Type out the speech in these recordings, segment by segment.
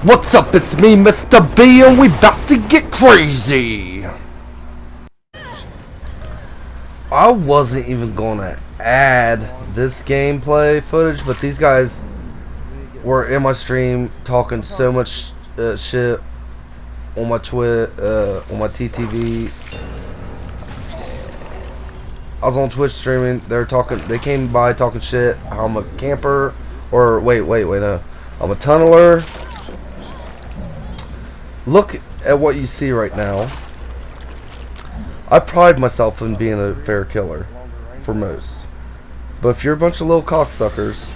What's up? It's me, Mr. B, and we about to get crazy. I wasn't even gonna add this gameplay footage, but these guys were in my stream talking so much shit on my on my TTV. I was on Twitch streaming. They came by talking shit. How I'm a camper, or wait, no, I'm a tunneler. Look at what you see right now. I pride myself in being a fair killer, for most. But if you're a bunch of little cocksuckers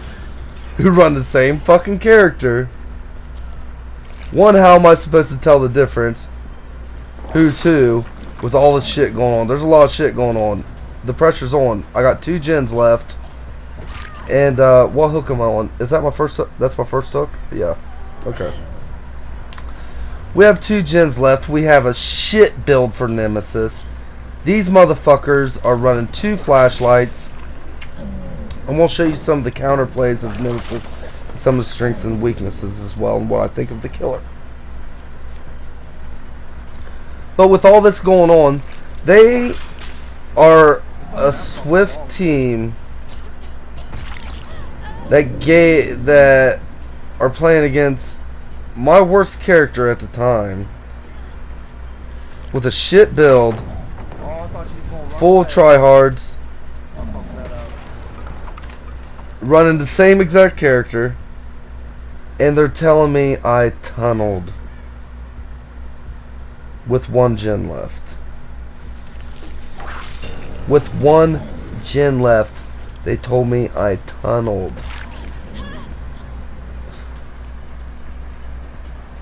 who run the same fucking character, one, how am I supposed to tell the difference? Who's who with all this shit going on? There's a lot of shit going on. The pressure's on. I got 2 gens left. And what hook am I on? Is that my first hook? That's my first hook? Yeah. Okay. We have 2 gens left. We have a shit build for Nemesis. These motherfuckers are running 2 flashlights. And we'll show you some of the counterplays of Nemesis, some of the strengths and weaknesses as well, and what I think of the killer. But with all this going on, they are a swift team that are playing against my worst character at the time, with a shit build, full of tryhards, running the same exact character, and they're telling me I tunneled with 1 gen left. With 1 gen left, they told me I tunneled.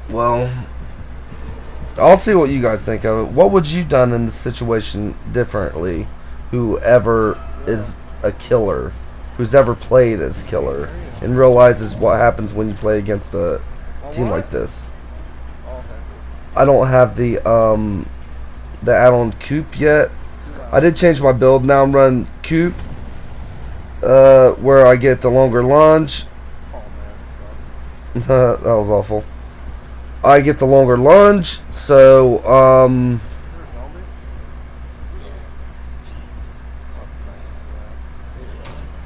Well, I'll see what you guys think of it. What would you done in this situation differently? Whoever is a killer, who's ever played as killer, and realizes what happens when you play against a team like this. I don't have the add-on Coop yet. I did change my build. Now I'm running Coop, where I get the longer lunge. That was awful. I get the longer lunge, so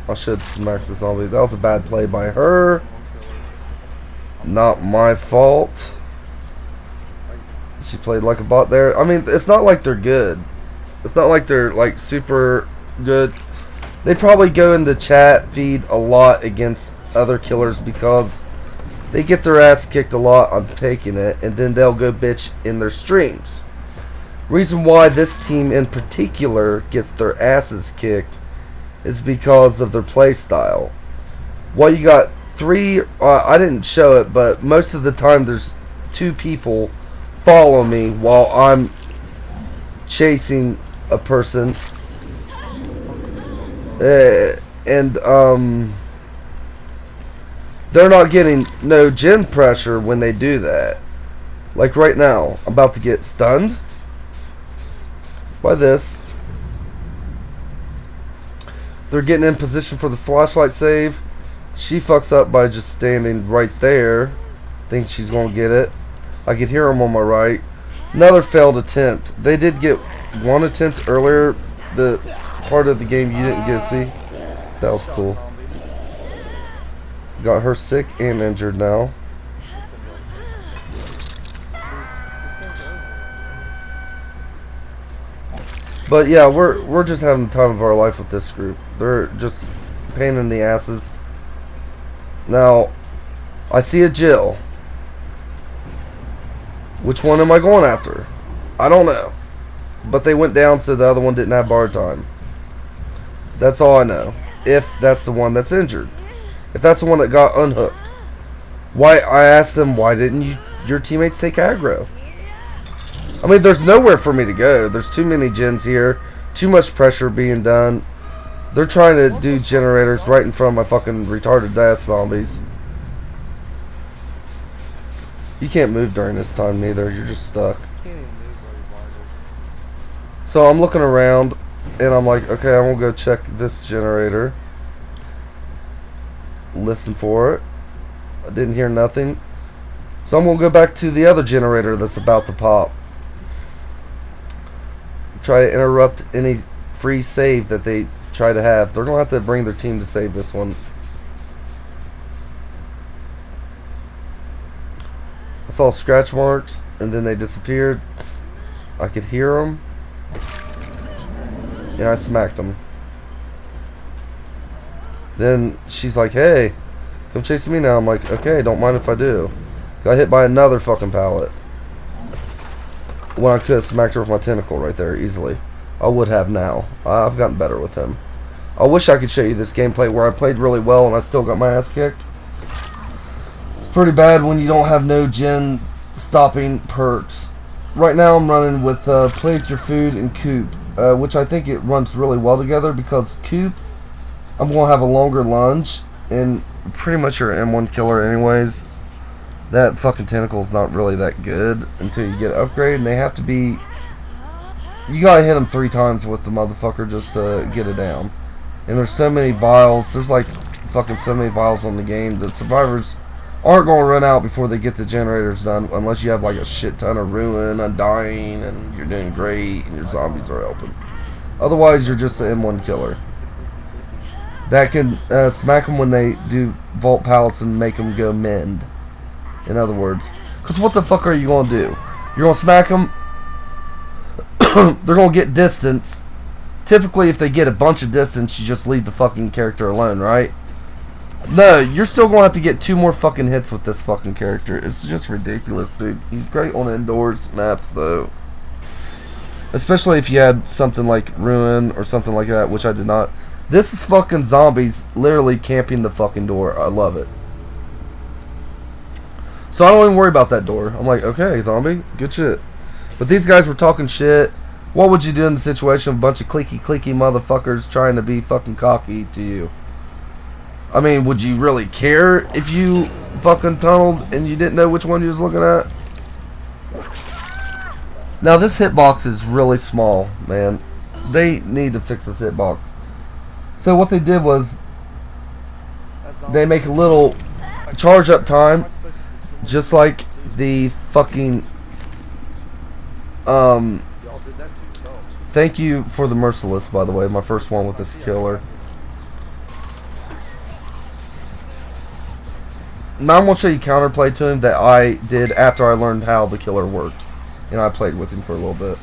I should smack the zombie. That was a bad play by her. Not my fault. She played like a bot there. I mean, it's not like they're good. It's not like they're like super good. They probably go in the chat feed a lot against other killers because they get their ass kicked a lot on taking it, and then they'll go bitch in their streams. Reason why this team in particular gets their asses kicked is because of their play style. Well, you got 3, I didn't show it, but most of the time there's 2 people follow me while I'm chasing a person. They're not getting no gen pressure when they do that. Like right now, I'm about to get stunned by this. They're getting in position for the flashlight save. She fucks up by just standing right there. Thinks she's gonna get it. I could hear them on my right. Another failed attempt. They did get 1 attempt earlier. The part of the game you didn't get to see. That was cool. Got her sick and injured now. But yeah, we're just having the time of our life with this group. They're just pain in the asses. Now, I see a Jill. Which one am I going after? I don't know. But they went down so the other one didn't have bar time. That's all I know. If that's the one that's injured. If that's the one that got unhooked. Why? I asked them, why didn't your teammates take aggro? I mean, there's nowhere for me to go. There's too many gens here. Too much pressure being done. They're trying to do generators right in front of my fucking retarded ass zombies. You can't move during this time neither. You're just stuck. So I'm looking around and I'm like, okay, I'm gonna go check this generator. Listen for it. I didn't hear nothing. So I'm gonna go back to the other generator that's about to pop. Try to interrupt any free save that they try to have. They're gonna have to bring their team to save this one. I saw scratch marks and then they disappeared. I could hear them. And I smacked them. Then she's like, hey, come chasing me now. I'm like, okay, don't mind if I do. Got hit by another fucking pallet. When I could have smacked her with my tentacle right there easily. I would have now. I've gotten better with him. I wish I could show you this gameplay where I played really well and I still got my ass kicked. It's pretty bad when you don't have no gen stopping perks. Right now I'm running with play with your food and coop, which I think it runs really well together because coop, I'm going to have a longer lunge and pretty much you're an M1 killer anyways. That fucking tentacle's not really that good until you get an upgrade, and they have to be... You gotta hit them 3 times with the motherfucker just to get it down. And there's so many vials, there's like fucking so many vials on the game that survivors aren't gonna run out before they get the generators done, unless you have like a shit ton of ruin, undying, and you're doing great, and your zombies are helping. Otherwise, you're just an M1 killer. That can smack them when they do vault pallets and make them go mend. In other words, because what the fuck are you going to do? You're going to smack them, they're going to get distance. Typically, if they get a bunch of distance, you just leave the fucking character alone, right? No, you're still going to have to get 2 more fucking hits with this fucking character. It's just ridiculous, dude. He's great on indoors maps, though. Especially if you had something like Ruin or something like that, which I did not. This is fucking zombies literally camping the fucking door. I love it. So I don't even worry about that door. I'm like, okay, zombie, good shit. But these guys were talking shit. What would you do in the situation of a bunch of clicky motherfuckers trying to be fucking cocky to you? I mean, would you really care if you fucking tunneled and you didn't know which one you was looking at? Now this hitbox is really small, man. They need to fix this hitbox. So what they did was they make a little charge up time. Just like the fucking thank you for the Merciless, by the way, my first one with this killer. Now I'm gonna show you counterplay to him that I did after I learned how the killer worked. And I played with him for a little bit.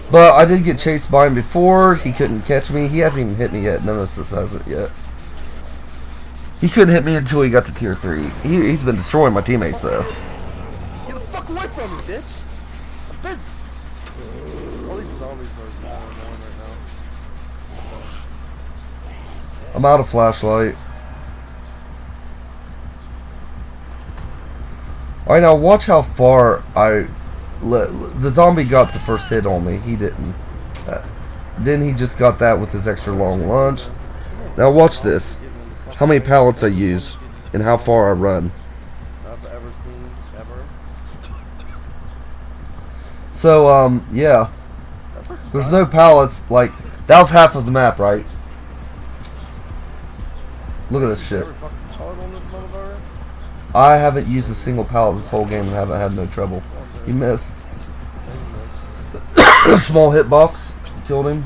But I did get chased by him before. He couldn't catch me. He hasn't even hit me yet. Nemesis hasn't yet. He couldn't hit me until he got to tier 3. He's been destroying my teammates, though. Get the fuck away from me, bitch! I'm busy! All these zombies are going on right now. I'm out of flashlight. Alright, now watch how far the zombie got the first hit on me. He didn't. Then he just got that with his extra long lunge. Now watch this. How many pallets I use and how far I run. I've ever seen ever. So yeah. There's no pallets. Like that was half of the map, right? Look at this shit. I haven't used a single pallet this whole game and haven't had no trouble. He missed. Small hitbox. Killed him.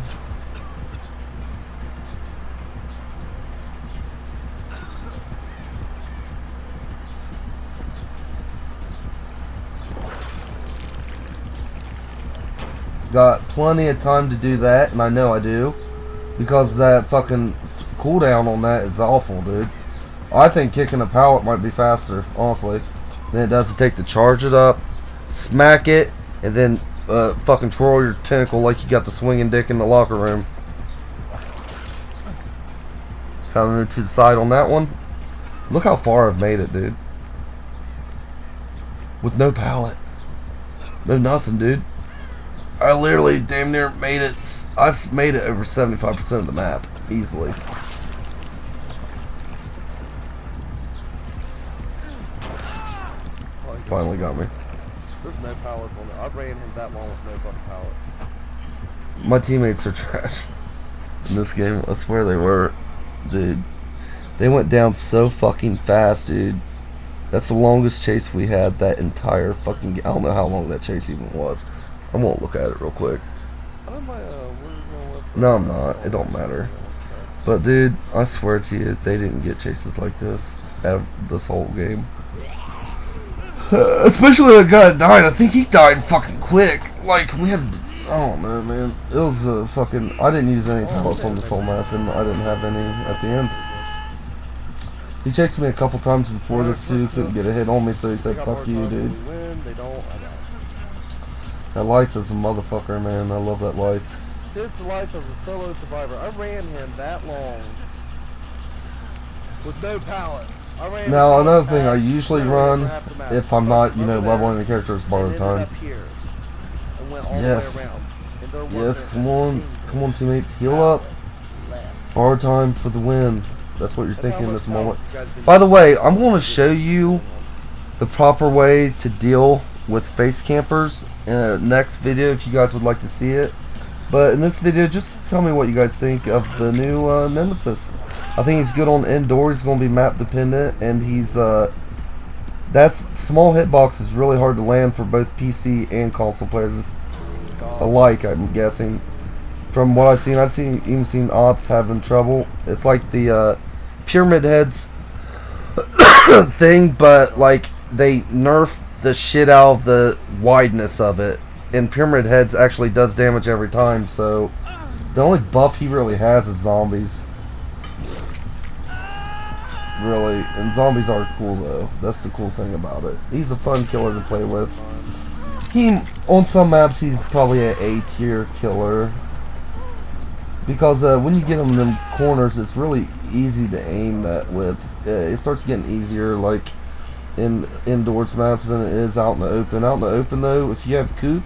Got plenty of time to do that, and I know I do. Because that fucking cooldown on that is awful, dude. I think kicking a pallet might be faster, honestly, than it does to take the charge it up, smack it, and then fucking twirl your tentacle like you got the swinging dick in the locker room. Coming to the side on that one. Look how far I've made it, dude. With no pallet. No nothing, dude. I literally damn near made it. I've made it over 75% of the map. Easily. Finally got me. no pallets on it. I ran him that long with no fucking pallets. My teammates are trash in this game. I swear they were, dude. They went down so fucking fast, dude. That's the longest chase we had that entire fucking game. I don't know how long that chase even was. I won't look at it real quick. I don't mind, what is going with No, I'm not. It don't matter. But dude, I swear to you, they didn't get chases like this this whole game. Especially the guy that died. I think he died fucking quick. Like we had, I don't know, man. It was fucking. I didn't use any pellets on this whole map, and I didn't have any at the end. He chased me a couple times before this too. Couldn't get a hit on me, so he said, "Fuck you, dude." They don't. That life is a motherfucker, man. I love that life. It's the life of a solo survivor. I ran him that long with no pallets. I ran Now him another that thing I fast, usually literally run half the map. if I'm So not, from over leveling there the character is and borrowed ended time. up here and went all Yes. the way around. And there Yes, wasn't come a on, single come on, teammates, heal pallet up. left. Borrow time for the win. That's what you're That's how thinking in much this moment. pallets you guys been By the using. way, I'm going to show you the proper way to deal with face campers in a next video if you guys would like to see it. But in this video, just tell me what you guys think of the new Nemesis. I think he's good on indoors. He's going to be map dependent, and he's that's small hitbox is really hard to land for both PC and console players alike. I'm guessing from what I've seen, even seen Ots having trouble. It's like the pyramid heads thing, but like they nerf the shit out of the wideness of it, and pyramid heads actually does damage every time. So the only buff he really has is zombies, really, and zombies are cool though. That's the cool thing about it. He's a fun killer to play with. He on some maps he's probably an A tier killer because when you get him in them corners, it's really easy to aim that with. It starts getting easier like in indoors maps than it is out in the open. Out in the open though, if you have coop,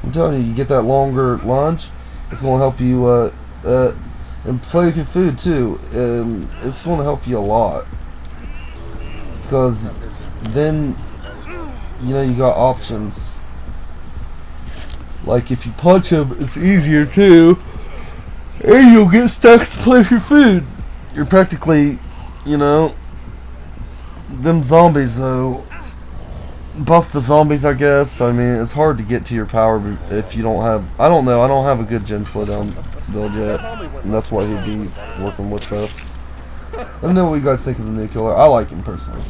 I'm telling you, you get that longer lunge. It's gonna help you and play with your food too. It's gonna help you a lot because then you got options. Like if you punch him, it's easier too, and you'll get stacks to play with your food. You're practically, them zombies though. Buff the zombies, I guess. I mean, it's hard to get to your power if you don't have. I don't know. I don't have a good gen slowdown build yet, and that's why he'd be working with us. Let me know what you guys think of the new killer. I like him personally.